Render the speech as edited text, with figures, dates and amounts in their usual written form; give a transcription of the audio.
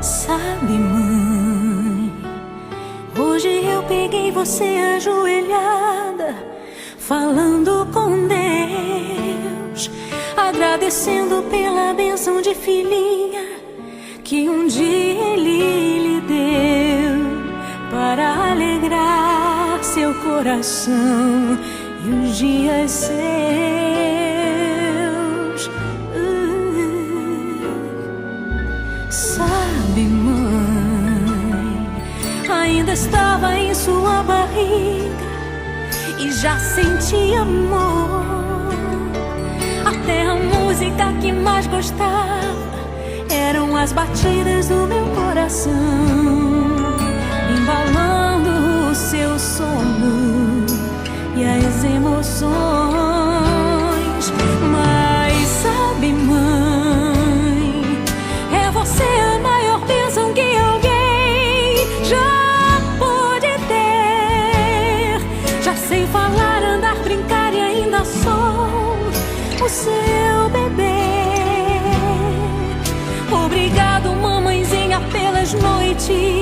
Sabe, mãe, hoje eu peguei você ajoelhada, falando com Deus, agradecendo pela bênção de filhinha que um dia Ele lhe deu, para alegrar seu coração e os dias seus. Sabe, mãe, ainda estava em sua barriga e já sentia amor. Até a música que mais gostava eram as batidas do meu coração, embalando o seu sono e as emoções. Mas sabe, mãe, é você a maior bênção que alguém já pôde ter. Já sei falar, andar, brincar e ainda sou o seu bebê. Obrigado, mamãezinha, pelas noites